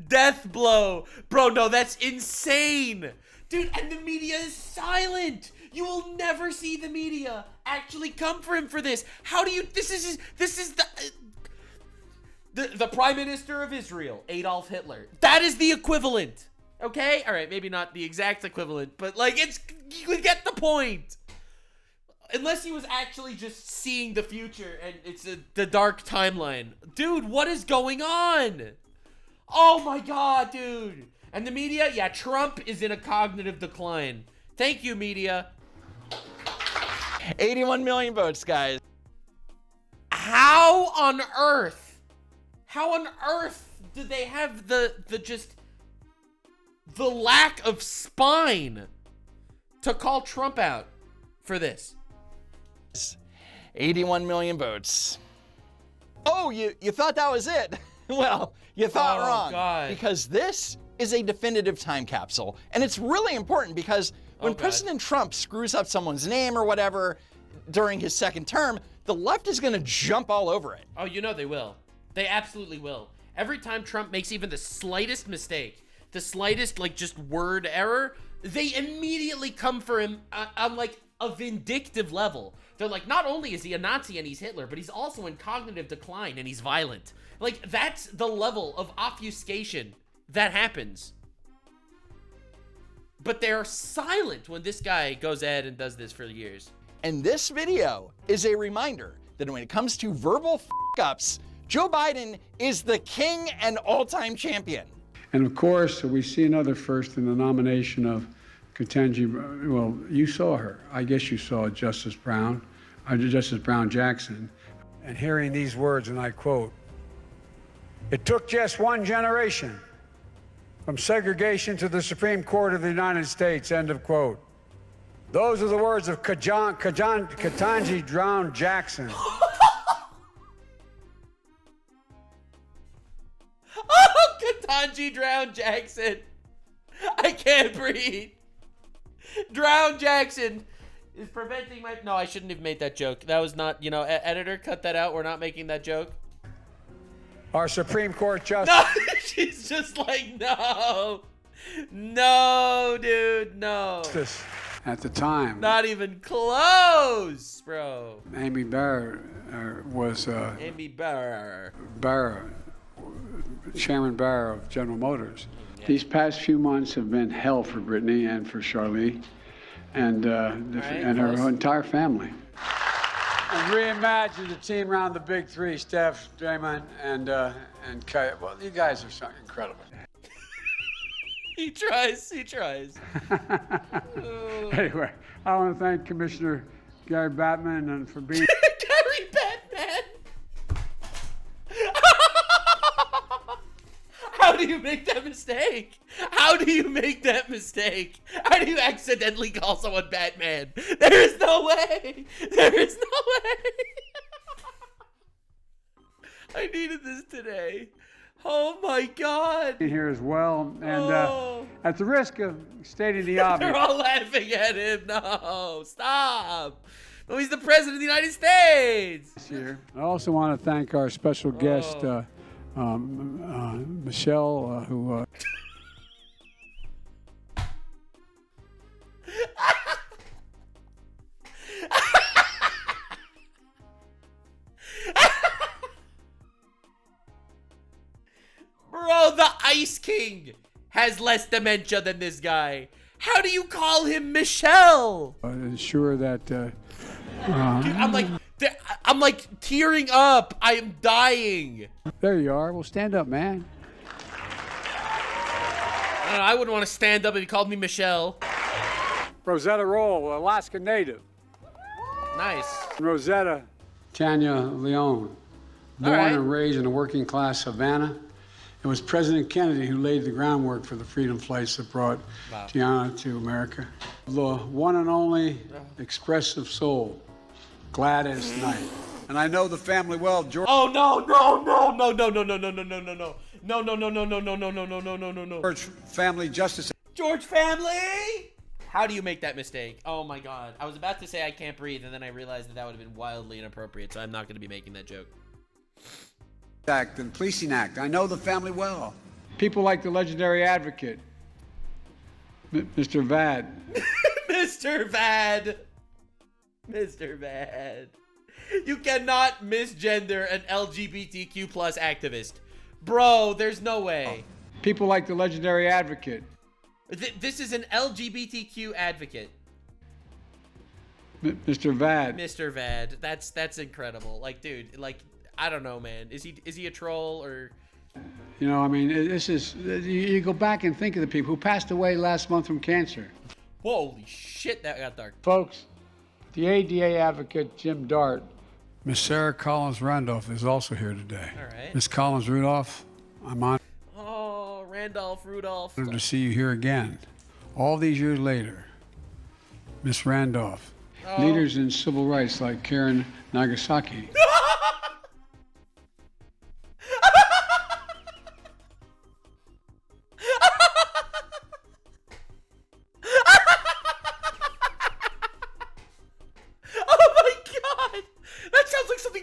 Death blow. Bro, no, that's insane. Dude, and the media is silent. You will never see the media actually come for him for this. How do you, this is the Prime Minister of Israel, Adolf Hitler. That is the equivalent. Okay? All right, maybe not the exact equivalent, but like, you get the point. Unless he was actually just seeing the future and it's the dark timeline. Dude, what is going on? Oh my god, dude. And the media? Yeah, Trump is in a cognitive decline. Thank you, media. 81 million votes, guys. How on earth did they have the lack of spine to call Trump out for this? 81 million votes. Oh, you thought that was it? Well, you thought wrong. God. Because this is a definitive time capsule. And it's really important because when President Trump screws up someone's name or whatever during his second term, the left is going to jump all over it. Oh, you know they will. They absolutely will. Every time Trump makes even the slightest mistake, the slightest, like, just word error, they immediately come for him on, like, a vindictive level. They're like, not only is he a Nazi and he's Hitler, but he's also in cognitive decline and he's violent. Like, that's the level of obfuscation that happens. But they're silent when this guy goes ahead and does this for years. And this video is a reminder that when it comes to verbal f***ups, Joe Biden is the king and all-time champion. And of course, we see another first in the nomination of Ketanji. Well, you saw her. I guess you saw Justice Brown Jackson. And hearing these words, and I quote, "It took just one generation from segregation to the Supreme Court of the United States," end of quote. Those are the words of Ketanji Brown Jackson. Oh, Ketanji Drown Jackson. I can't breathe. Drown Jackson is preventing my... No, I shouldn't have made that joke. That was not, you know, editor, cut that out. We're not making that joke. Our Supreme Court Justice... No, She's just like, no. No, dude, no. At the time, Not even close, bro. Amy Barr was Amy Barr. Chairman Barr of General Motors. These past few months have been hell for Brittany and for Charlie and her entire family. And reimagine the team around the big three: Steph, Draymond, and Kay. Well, you guys are so incredible. He tries. Anyway, I want to thank Commissioner Gary Batman and for being. Gary Batman. How do you make that mistake? How do you make that mistake? How do you accidentally call someone Batman? There is no way. There is no way. I needed this today. Oh my God. Here as well, and at the risk of stating the obvious. They're all laughing at him. No, stop. No, he's the president of the United States. Here. I also want to thank our special guest, Michelle, who. Bro, the Ice King has less dementia than this guy. How do you call him Michelle? Ensure that. Dude, I'm like tearing up. I am dying. There you are. Well, stand up, man. I don't know, I wouldn't want to stand up if he called me Michelle. Rosetta Roll, Alaska native. Nice. Rosetta. Tanya Leone, born and raised in a working class Havana. It was President Kennedy who laid the groundwork for the freedom flights that brought Tiana to America. The one and only expressive soul, Gladys Knight. And I know the family well, George. Oh no. George Family Justice. George Family? How do you make that mistake? Oh my God. I was about to say I can't breathe, and then I realized that would have been wildly inappropriate, so I'm not going to be making that joke. Act and Policing Act. I know the family well. People like the legendary advocate, Mr. Vad. Mr. Vad. Mr. Vad. You cannot misgender an LGBTQ plus activist. Bro, there's no way. People like the legendary advocate. This is an LGBTQ advocate. Mr. Vad. Mr. Vad. That's incredible. Like, dude, like, I don't know, man. Is he a troll or? You know, I mean, this is, you go back and think of the people who passed away last month from cancer. Holy shit, that got dark. Folks, the ADA advocate, Jim Dart. Miss Sarah Collins Randolph is also here today. All right. Miss Collins Rudolph, I'm honored Oh, Rudolph. to see you here again. All these years later, Miss Randolph. Leaders in civil rights like Karen Nagasaki.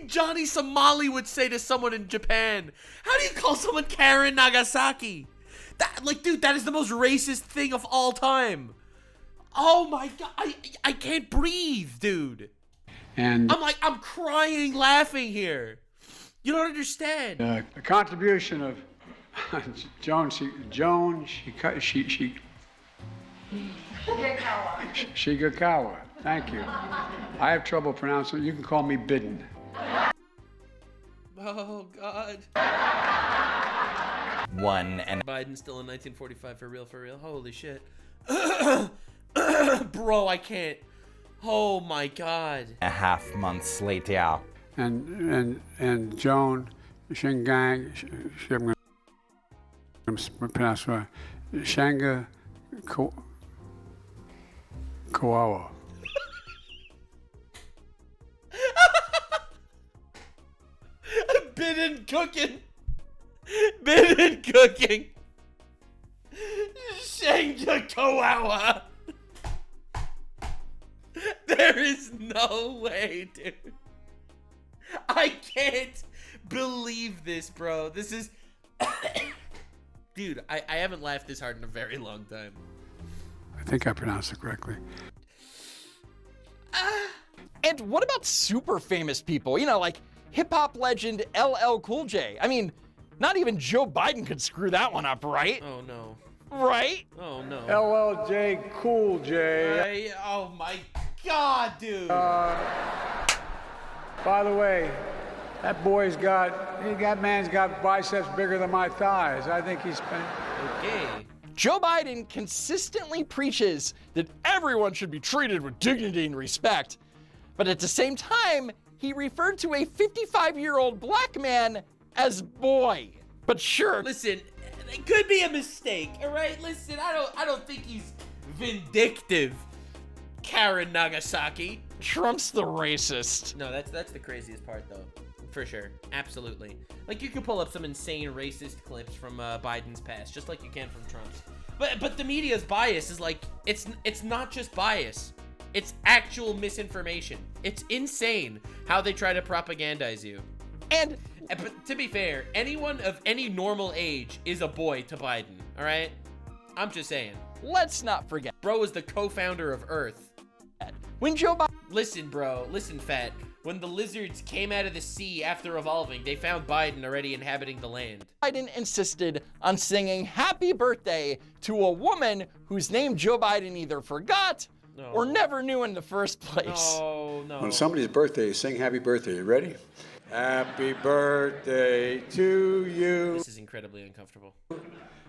Johnny Somali would say to someone in Japan. How do you call someone Karen Nagasaki? That, like, dude, that is the most racist thing of all time. Oh my God, I can't breathe, dude. And I'm crying laughing here. You don't understand. The contribution of Joan Shigakawa. Thank you. I have trouble pronouncing it. You can call me Biden. Oh God. Biden still in 1945 for real, Holy shit. Bro, I can't. Oh my God. A half months later. And Joan Shingang, Shanga Kawawa. Been cooking. Shanga Kawawa. There is no way, dude. I can't believe this, bro. This is dude, I haven't laughed this hard in a very long time. I think I pronounced it correctly. And what about super famous people? You know, like hip-hop legend LL Cool J. I mean, not even Joe Biden could screw that one up, right? Oh, no. Right? Oh, no. LLJ Cool J. Oh, my God, dude. By the way, that man's got biceps bigger than my thighs. I think he's been... Okay. Joe Biden consistently preaches that everyone should be treated with dignity and respect. But at the same time, he referred to a 55-year-old black man as boy. But sure. Listen, it could be a mistake, all right? Listen, I don't think he's vindictive, Karen Nagasaki. Trump's the racist. No, that's the craziest part, though. For sure. Absolutely. Like, you could pull up some insane racist clips from Biden's past, just like you can from Trump's. But the media's bias is like, it's not just bias. It's actual misinformation. It's insane how they try to propagandize you. But to be fair, anyone of any normal age is a boy to Biden, all right? I'm just saying. Let's not forget. Bro is the co-founder of Earth. When Joe Biden... Listen, bro. Listen, fat. When the lizards came out of the sea after evolving, they found Biden already inhabiting the land. Biden insisted on singing happy birthday to a woman whose name Joe Biden either forgot or never knew in the first place. No, no. On somebody's birthday, sing happy birthday. You ready? Happy birthday to you. This is incredibly uncomfortable.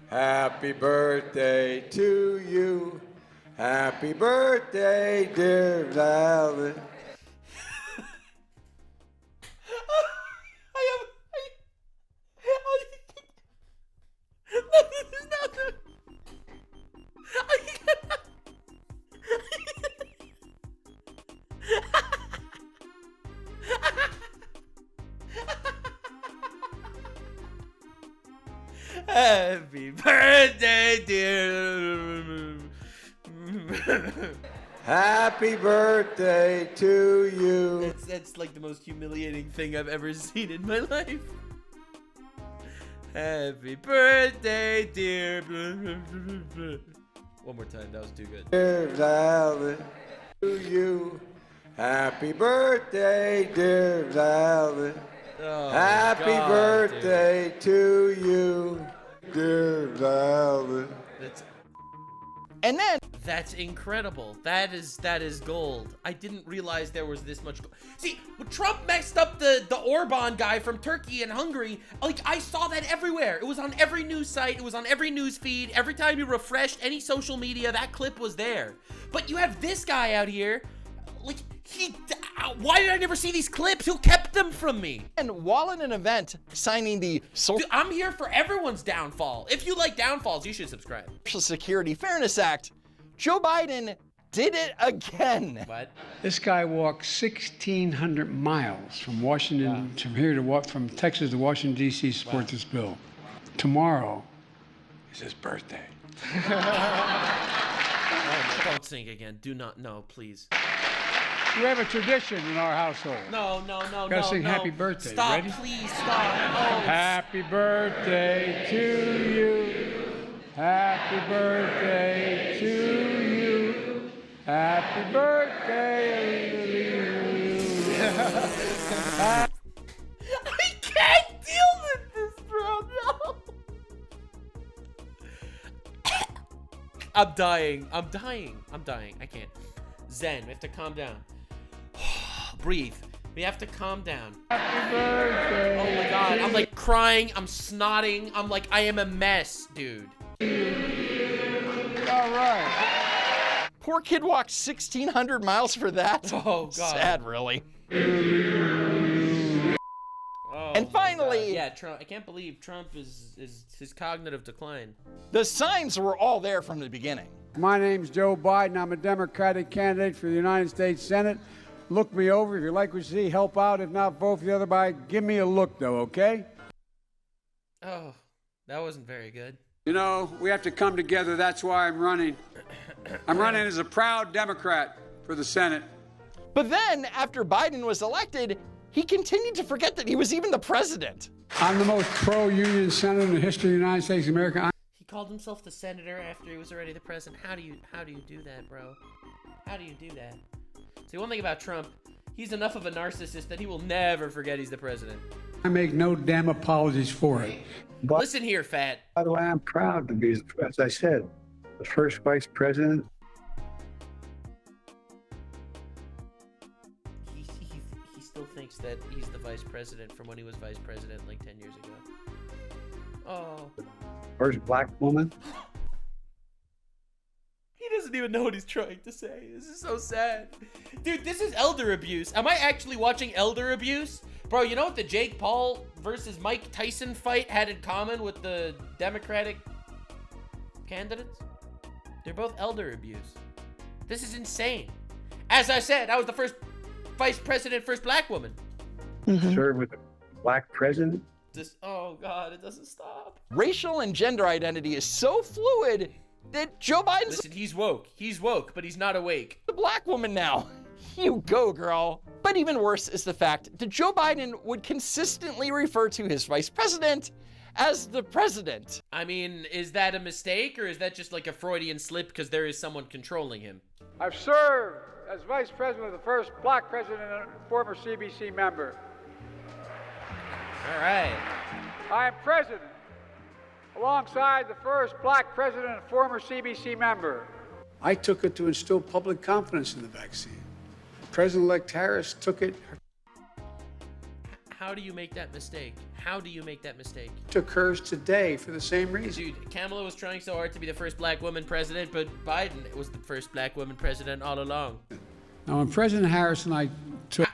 Happy birthday to you. Happy birthday, dear Valen. Happy birthday, dear. Happy birthday to you. That's like the most humiliating thing I've ever seen in my life. Happy birthday, dear. One more time, that was too good. Dear Valen, to you. Happy birthday, dear Valen. Oh, happy God, birthday to you, dear Valen. And then that's incredible. That is gold. I didn't realize there was this much gold. See, when Trump messed up the Orban guy from Turkey and Hungary, like, I saw that everywhere. It was on every news site. It was on every news feed. Every time you refreshed any social media, that clip was there. But you have this guy out here, like, why did I never see these clips? Who kept them from me? And while in an event signing the Dude, I'm here for everyone's downfall. If you like downfalls, you should subscribe. Social Security Fairness Act, Joe Biden did it again. What? This guy walked 1,600 miles from Washington, from Texas to Washington, D.C. to support this bill. Tomorrow is his birthday. Oh, don't sing again. Do not. No, please. We have a tradition in our household. No. Gotta sing happy birthday. Stop, Ready? please stop. Oh. Happy birthday to you. Happy birthday to you. Happy birthday. I can't deal with this, bro. No. I'm dying. I can't. Zen, we have to calm down. Breathe. We have to calm down. Happy birthday. Oh my God. I'm like crying. I'm snotting. I'm like, I am a mess, dude. All right. Poor kid walked 1,600 miles for that. Oh, God. Sad, really. Oh, and finally, yeah, Trump. I can't believe Trump is his cognitive decline. The signs were all there from the beginning. My name's Joe Biden. I'm a Democratic candidate for the United States Senate. Look me over. If you like what you see, help out. If not, vote for the other guy. Give me a look, though, okay? Oh, that wasn't very good. You know, we have to come together. That's why I'm running. I'm running as a proud Democrat for the Senate. But then, after Biden was elected, he continued to forget that he was even the president. I'm the most pro-union senator in the history of the United States of America. called himself the senator after he was already the president. How do you do that, bro? How do you do that? See, one thing about Trump, he's enough of a narcissist that he will never forget he's the president. I make no damn apologies for it. But, listen here, Fat. by the way, I'm proud to be, as I said, the first vice president. He still thinks that he's the vice president from when he was vice president like 10 years ago. Oh. First black woman. He doesn't even know what he's trying to say. This is so sad. Dude, this is elder abuse. Am I actually watching elder abuse? Bro, you know what the Jake Paul versus Mike Tyson fight had in common with the Democratic candidates? They're both elder abuse. This is insane. As I said, I was the first vice president, first black woman. Served with a black president. Oh God, it doesn't stop. Racial and gender identity is so fluid that Joe Biden's— Listen, he's woke. He's woke, but he's not awake. The black woman now. You go, girl. But even worse is the fact that Joe Biden would consistently refer to his vice president as the president. I mean, is that a mistake, or is that just like a Freudian slip because there is someone controlling him? I've served as vice president of the first black president and former CBC member. All right. I am president alongside the first black president and former CBC member. I took it to instill public confidence in the vaccine. President-elect Harris took it. How do you make that mistake? How do you make that mistake? Took hers today for the same reason. Dude, Kamala was trying so hard to be the first black woman president, but Biden was the first black woman president all along. Now, when President Harris and I took...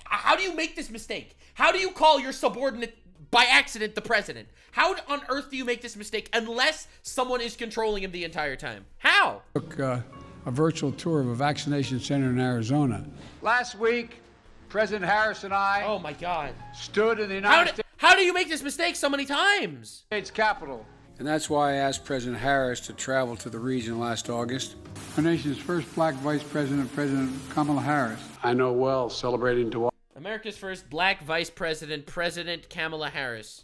How do you make this mistake? How do you call your subordinate by accident the president? How on earth do you make this mistake unless someone is controlling him the entire time? How? Took a virtual tour of a vaccination center in Arizona. Last week, President Harris and I... Oh my God. ...stood in the United States... How do you make this mistake so many times? States Capitol. And that's why I asked President Harris to travel to the region last August. Our nation's first black vice president, President Kamala Harris. I know well, celebrating to... America's first black vice president, President Kamala Harris.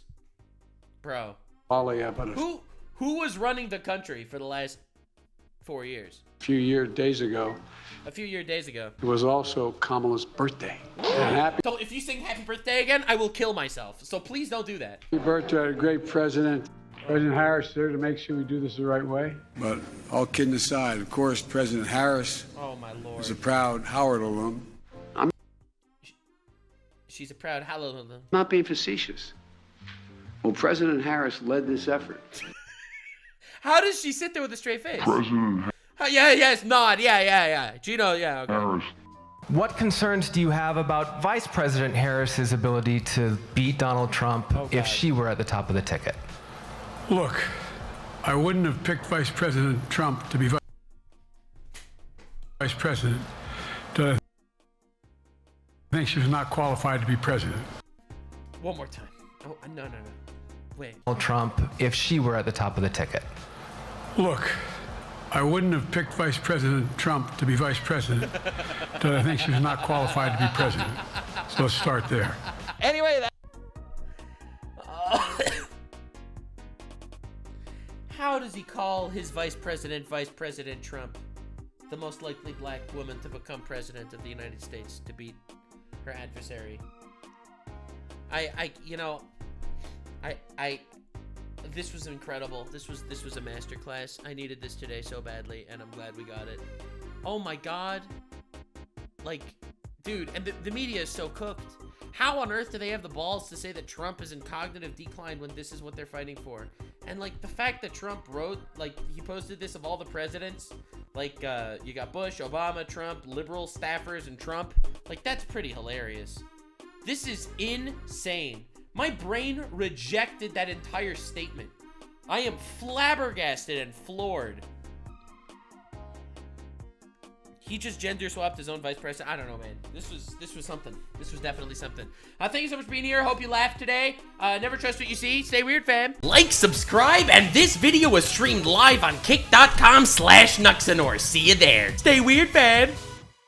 Bro. Who was running the country for the last 4 years? A few days ago. It was also Kamala's birthday. And So if you sing happy birthday again, I will kill myself. So please don't do that. happy birthday to a great president. President Harris is there to make sure we do this the right way. But all kidding aside, of course, President Harris is a proud Howard alum. She's a proud hallelujah. Not being facetious. Well, President Harris led this effort. How does she sit there with a straight face? President Yes, nod. Yeah. Gino, yeah, okay. Harris. What concerns do you have about Vice President Harris's ability to beat Donald Trump if she were at the top of the ticket? Look, I wouldn't have picked Vice President Trump to be vice president. I think she was not qualified to be president. One more time. Oh, no. Wait. Donald Trump if she were at the top of the ticket. Look, I wouldn't have picked Vice President Trump to be vice president. I think she was not qualified to be president. So let's start there. Anyway, How does he call his Vice President Trump the most likely black woman to become president of the United States to beat her adversary? This was incredible. This was a masterclass. I needed this today so badly, and I'm glad we got it. Oh my God. Like, dude, and the media is so cooked. How on earth do they have the balls to say that Trump is in cognitive decline when this is what they're fighting for? And like the fact that Trump wrote, like he posted this of all the presidents, like you got Bush, Obama, Trump, liberal staffers, and Trump. Like that's pretty hilarious. This is insane. My brain rejected that entire statement. I am flabbergasted and floored. He just gender swapped his own vice president. I don't know, man. This was something. This was definitely something. Thank you so much for being here. Hope you laughed today. Never trust what you see. Stay weird, fam. Like, subscribe, and this video was streamed live on kick.com/Nuxanor. See you there. Stay weird, fam.